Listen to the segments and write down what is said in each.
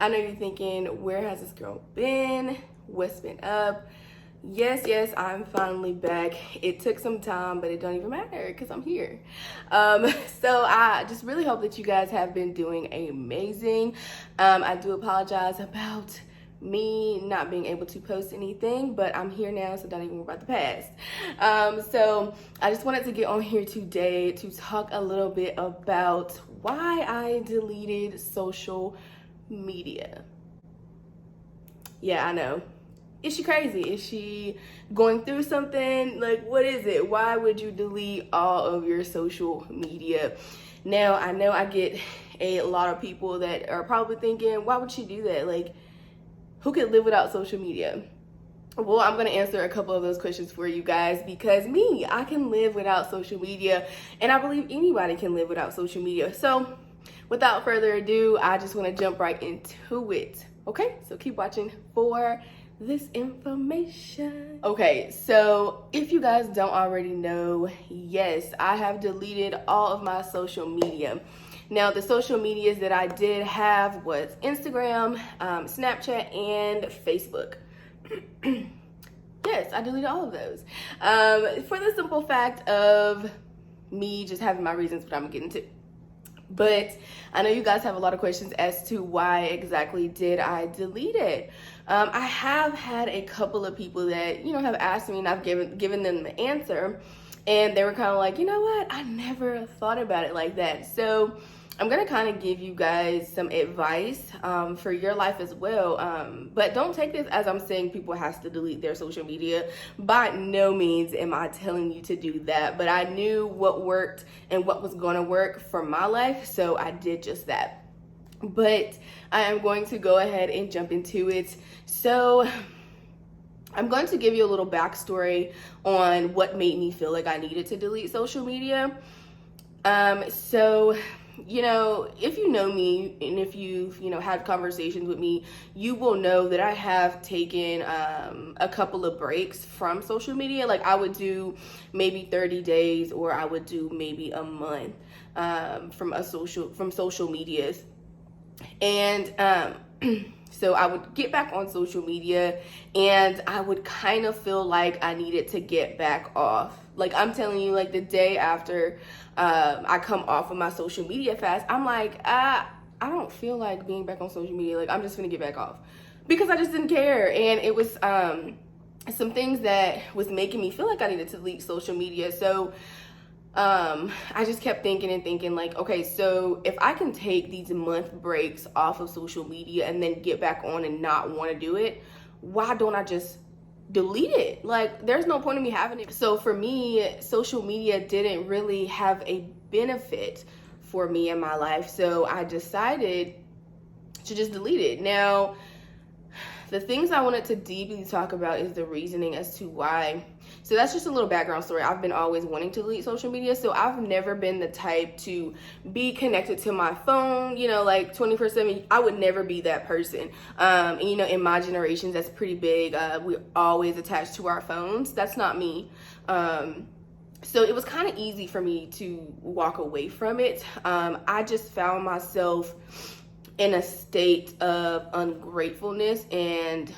I know you're thinking, where has this girl been? What's been up? Yes, I'm finally back. It took some time, but it don't even matter because I'm here. So I just really hope that you guys have been doing amazing. I do apologize about me not being able to post anything, but I'm here now, so don't even worry about the past. So I just wanted to get on here today to talk a little bit about why I deleted social media. Yeah, I know. Is she crazy? Is she going through something? Like, what is it? Why would you delete all of your social media? Now, I know I get a lot of people that are probably thinking, why would she do that? Like, who could live without social media? Well, I'm going to answer a couple of those questions for you guys because I can live without social media, and I believe anybody can live without social media. So, without further ado, I just want to jump right into it. Okay, so keep watching for this information. Okay, so if you guys don't already know, yes, I have deleted all of my social media. Now, the social medias that I did have was Instagram, Snapchat, and Facebook. Yes, I deleted all of those. For the simple fact of me just having my reasons, but I'm gonna get into. But I know you guys have a lot of questions as to why exactly did I delete it. I have had a couple of people that, have asked me, and I've given them the answer, and they were kind of like, you know what, I never thought about it like that. So I'm gonna kind of give you guys some advice for your life as well. But don't take this as I'm saying people has to delete their social media. By no means am I telling you to do that. But I knew what worked and what was gonna work for my life, so I did just that. But I am going to go ahead and jump into it. So I'm going to give you a little backstory on what made me feel like I needed to delete social media. So if you know me and if you've, had conversations with me, you will know that I have taken a couple of breaks from social media. Like I would do maybe 30 days or I would do maybe a month from social medias. And so I would get back on social media and I would kind of feel like I needed to get back off. Like I'm telling you, like the day after I come off of my social media fast, I'm like, I don't feel like being back on social media. Like I'm just gonna get back off because I just didn't care. And it was some things that was making me feel like I needed to delete social media. So I just kept thinking like, okay, so if I can take these month breaks off of social media and then get back on and not want to do it, why don't I just delete it? Like there's no point in me having it. So for me, social media didn't really have a benefit for me in my life. So I decided to just delete it. Now, the things I wanted to deeply talk about is the reasoning as to why. So that's just a little background story. I've been always wanting to delete social media. So I've never been the type to be connected to my phone, like 24/7. I would never be that person. And in my generations, that's pretty big. We're always attached to our phones. That's not me. So it was kind of easy for me to walk away from it. I just found myself in a state of ungratefulness and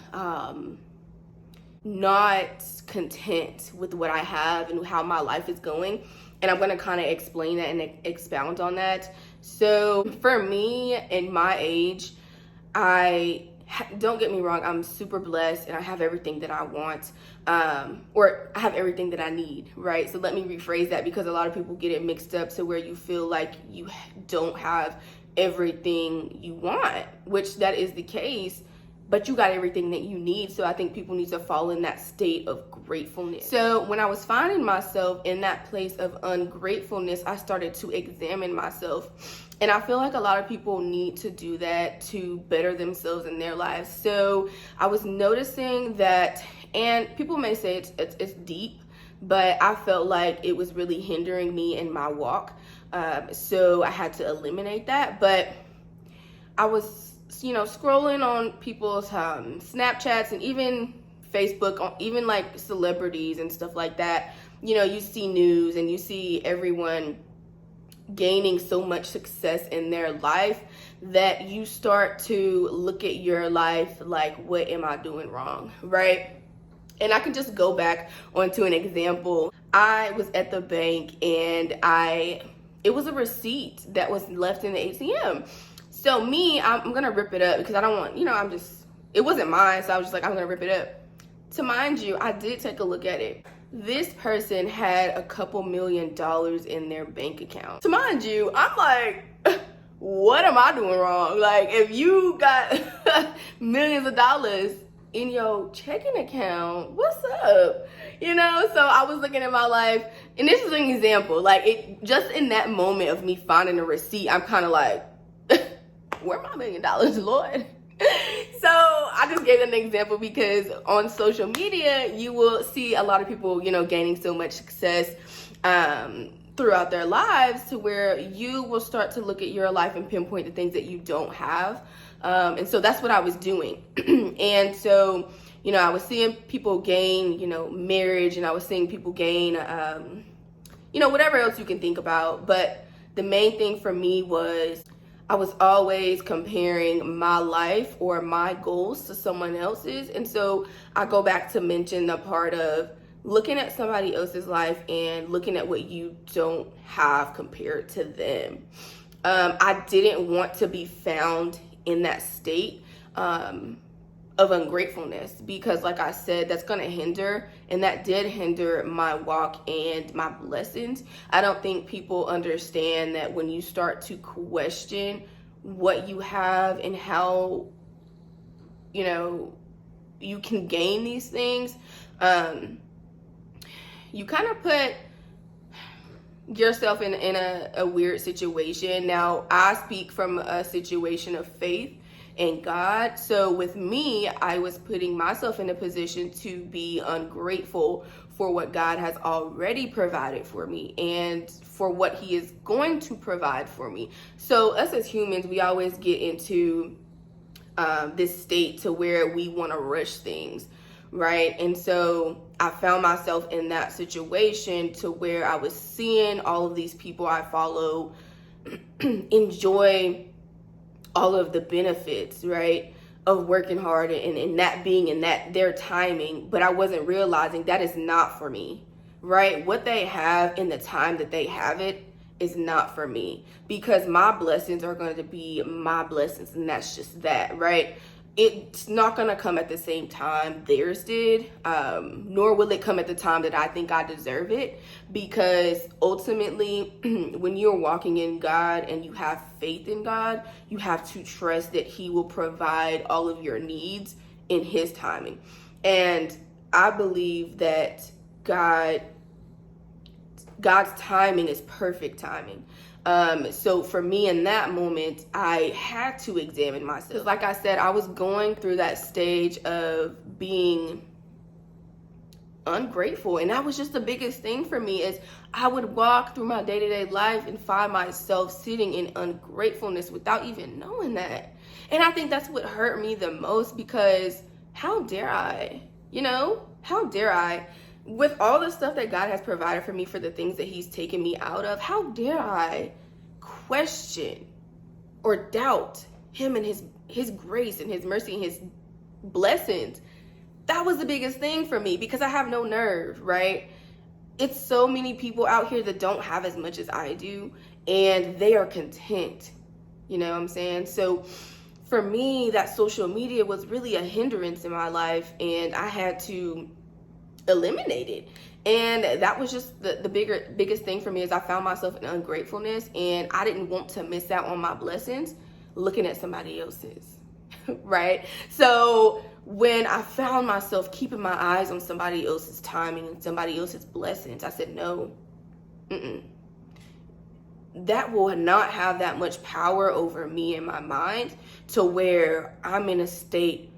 not content with what I have and how my life is going. And I'm going to kind of explain that and expound on that. So for me, in my age, don't get me wrong, I'm super blessed and I have everything that I want, or I have everything that I need, right? So let me rephrase that because a lot of people get it mixed up to where you feel like you don't have everything you want, which that is the case, but you got everything that you need. So I think people need to fall in that state of gratefulness. So when I was finding myself in that place of ungratefulness, I started to examine myself. And I feel like a lot of people need to do that to better themselves in their lives. So I was noticing that, and people may say it's deep, but I felt like it was really hindering me in my walk. So I had to eliminate that. But I was, scrolling on people's Snapchats and even Facebook, even like celebrities and stuff like that. You see news and you see everyone gaining so much success in their life that you start to look at your life like, what am I doing wrong, right? And I can just go back onto an example. I was at the bank and it was a receipt that was left in the ATM. So I'm gonna rip it up because I don't want, it wasn't mine, so I was just like, I'm gonna rip it up. To mind you, I did take a look at it. This person had a couple $1 million in their bank account. To mind you, I'm like, what am I doing wrong? Like, if you got millions of dollars in your checking account, what's up? So I was looking at my life, and this is an example. Like, it just in that moment of me finding a receipt, I'm kind of like, where my $1 million, Lord? So I just gave an example because on social media, you will see a lot of people, gaining so much success throughout their lives to where you will start to look at your life and pinpoint the things that you don't have. And so that's what I was doing. And so, I was seeing people gain, marriage, and I was seeing people gain, whatever else you can think about. But the main thing for me was I was always comparing my life or my goals to someone else's. And so I go back to mention the part of looking at somebody else's life and looking at what you don't have compared to them. I didn't want to be found in that state of ungratefulness because, like I said, that's going to hinder, and that did hinder my walk and my blessings. I don't think people understand that when you start to question what you have and how, you can gain these things, you kind of put yourself in a weird situation. Now, I speak from a situation of faith in God. So with me, I was putting myself in a position to be ungrateful for what God has already provided for me and for what he is going to provide for me. So us as humans, we always get into this state to where we want to rush things, right? And so I found myself in that situation to where I was seeing all of these people I follow enjoy all of the benefits, right, of working hard and that being in that their timing, but I wasn't realizing that is not for me, right? What they have in the time that they have it is not for me, because my blessings are going to be my blessings, and that's just that, right? It's not going to come at the same time theirs did, nor will it come at the time that I think I deserve it, because ultimately, when you're walking in God and you have faith in God, you have to trust that he will provide all of your needs in his timing. And I believe that God's timing is perfect timing. So for me in that moment, I had to examine myself. Because like I said, I was going through that stage of being ungrateful. And that was just the biggest thing for me, is I would walk through my day-to-day life and find myself sitting in ungratefulness without even knowing that. And I think that's what hurt me the most, because how dare I, how dare I? With all the stuff that God has provided for me, for the things that he's taken me out of, how dare I question or doubt him and his grace and his mercy and his blessings? That was the biggest thing for me, because I have no nerve, right? It's so many people out here that don't have as much as I do, and they are content. You know what I'm saying? So for me, that social media was really a hindrance in my life, and I had to eliminated. And that was just the biggest thing for me, is I found myself in ungratefulness, and I didn't want to miss out on my blessings looking at somebody else's. Right? So when I found myself keeping my eyes on somebody else's timing and somebody else's blessings, I said, no, that will not have that much power over me in my mind to where I'm in a state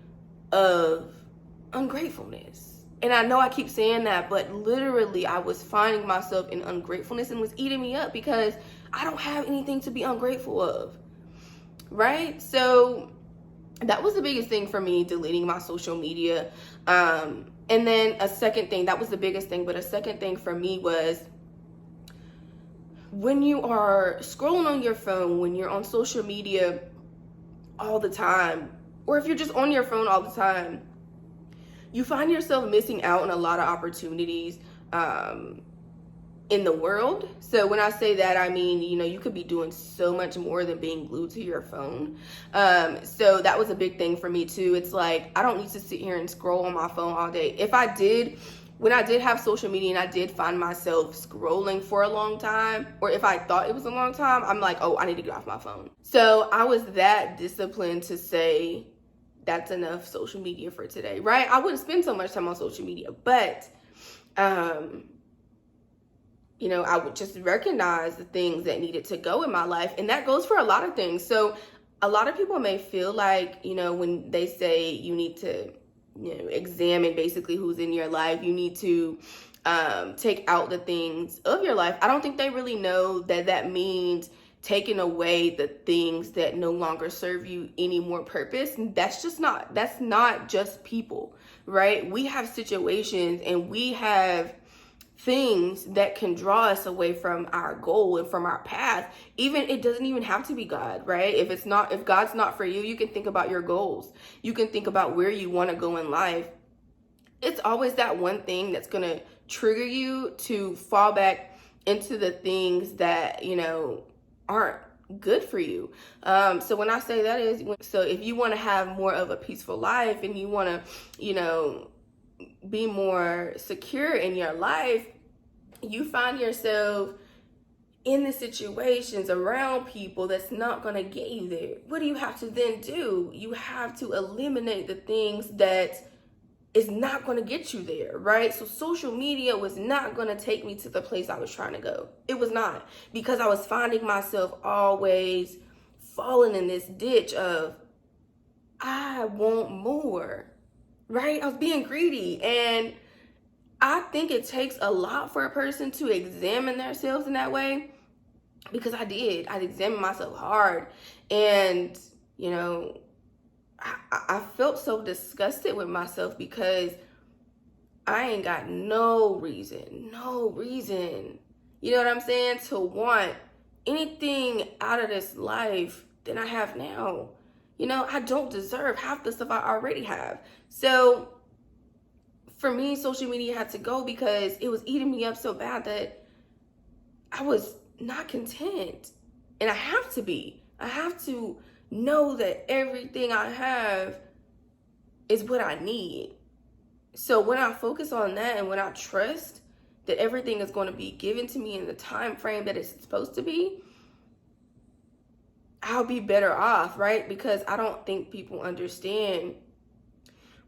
of ungratefulness. And I know I keep saying that, but literally I was finding myself in ungratefulness, and was eating me up because I don't have anything to be ungrateful of, right? So that was the biggest thing for me, deleting my social media. And then a second thing, that was the biggest thing, but a second thing for me was when you are scrolling on your phone, when you're on social media all the time, or if you're just on your phone all the time, you find yourself missing out on a lot of opportunities in the world. So when I say that, I mean, you could be doing so much more than being glued to your phone. So that was a big thing for me too. It's like, I don't need to sit here and scroll on my phone all day. When I did have social media and I did find myself scrolling for a long time, or if I thought it was a long time, I'm like, oh, I need to get off my phone. So I was that disciplined to say, that's enough social media for today, right? I wouldn't spend so much time on social media, but, I would just recognize the things that needed to go in my life. And that goes for a lot of things. So a lot of people may feel like, when they say you need to, examine basically who's in your life, you need to take out the things of your life. I don't think they really know that means taking away the things that no longer serve you any more purpose. That's not just people, right? We have situations and we have things that can draw us away from our goal and from our path. It doesn't even have to be God, right? If God's not for you, you can think about your goals. You can think about where you want to go in life. It's always that one thing that's going to trigger you to fall back into the things that, aren't good for you. So when I say that is, so if you want to have more of a peaceful life and you want to, be more secure in your life, you find yourself in the situations around people that's not going to get you there. What do you have to then do? You have to eliminate the things that is not going to get you there, right? So social media was not going to take me to the place I was trying to go. It was not, because I was finding myself always falling in this ditch of, I want more, right? I was being greedy. And I think it takes a lot for a person to examine themselves in that way, because I did. I examined myself hard. And, I felt so disgusted with myself because I ain't got no reason, you know what I'm saying, to want anything out of this life than I have now. I don't deserve half the stuff I already have. So for me, social media had to go because it was eating me up so bad that I was not content. And I have to be. I have to know that everything I have is what I need. So when I focus on that and when I trust that everything is going to be given to me in the time frame that it's supposed to be, I'll be better off, right? Because I don't think people understand,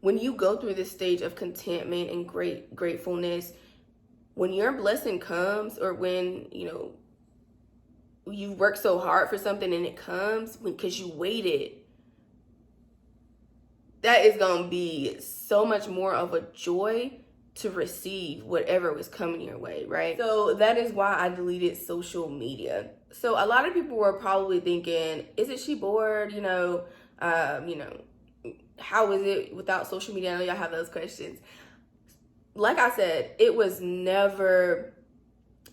when you go through this stage of contentment and gratefulness, when your blessing comes, or when, you work so hard for something and it comes because you waited, that is going to be so much more of a joy to receive whatever was coming your way, right? So that is why I deleted social media. So a lot of people were probably thinking, isn't she bored? How is it without social media? I know y'all have those questions. Like I said, it was never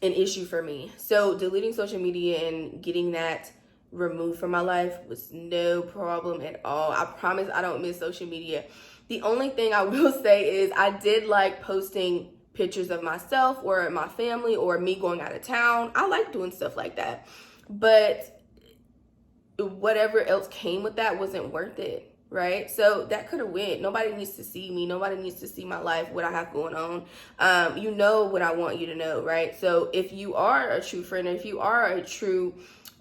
an issue for me. So deleting social media and getting that removed from my life was no problem at all. I promise I don't miss social media. The only thing I will say is I did like posting pictures of myself or my family or me going out of town. I like doing stuff like that. But whatever else came with that wasn't worth it, right? So that could have went. Nobody needs to see me. Nobody needs to see my life, what I have going on. You know what I want you to know, right? So if you are a true friend, or if you are a true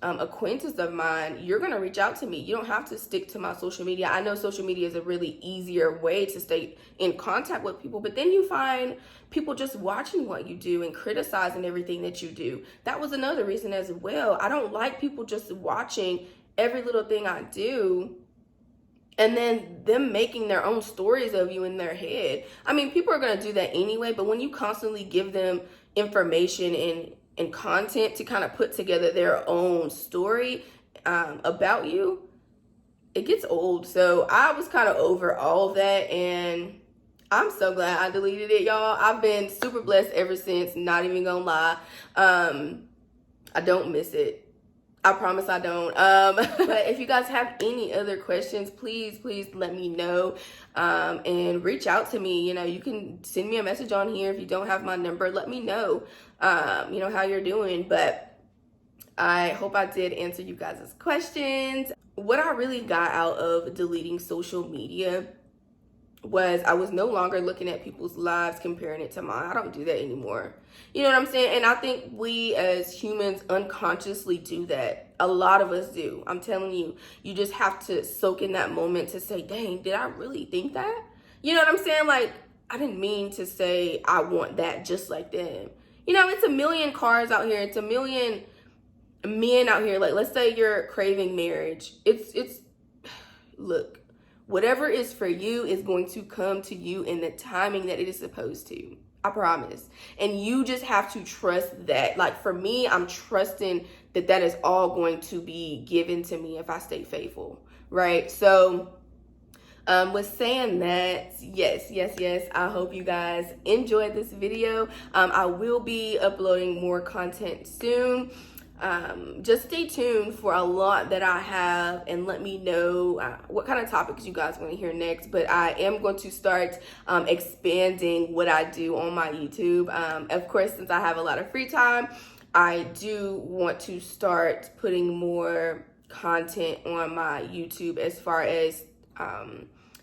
acquaintance of mine, you're going to reach out to me. You don't have to stick to my social media. I know social media is a really easier way to stay in contact with people, but then you find people just watching what you do and criticizing everything that you do. That was another reason as well. I don't like people just watching every little thing I do and then them making their own stories of you in their head. I mean, people are going to do that anyway, but when you constantly give them information and content to kind of put together their own story about you, it gets old. So I was kind of over all of that, and I'm so glad I deleted it, y'all. I've been super blessed ever since, not even gonna lie. I don't miss it. I promise I don't. But if you guys have any other questions, please let me know, and reach out to me. You know, you can send me a message on here. If you don't have my number, let me know, you know, how you're doing. But I hope I did answer you guys' questions. What I really got out of deleting social media was I was no longer looking at people's lives, comparing it to mine. I don't do that anymore. You know what I'm saying? And I think we as humans unconsciously do that. A lot of us do. I'm telling you, you just have to soak in that moment to say, dang, did I really think that? You know what I'm saying? Like, I didn't mean to say I want that just like them. You know, it's a million cars out here. It's a million men out here. Like, let's say you're craving marriage. It's look, whatever is for you is going to come to you in the timing that it is supposed to. I promise. And you just have to trust that. Like, for me, I'm trusting that that is all going to be given to me if I stay faithful, right? So, with saying that, yes, I hope you guys enjoyed this video. I will be uploading more content soon. Just stay tuned for a lot that I have, and let me know what kind of topics you guys want to hear next. But I am going to start expanding what I do on my YouTube. Of course, since I have a lot of free time, I do want to start putting more content on my YouTube, as far as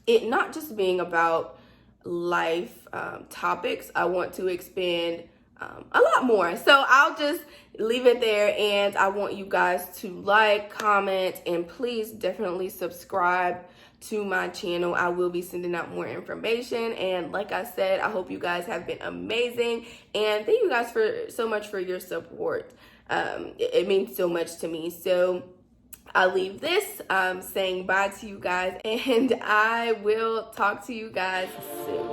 it not just being about life topics. I want to expand a lot more. So I'll just leave it there, and I want you guys to like, comment, and please definitely subscribe to my channel. I will be sending out more information, and like I said, I hope you guys have been amazing, and thank you guys so much for your support. It means so much to me. So I'll leave this saying bye to you guys, and I will talk to you guys soon.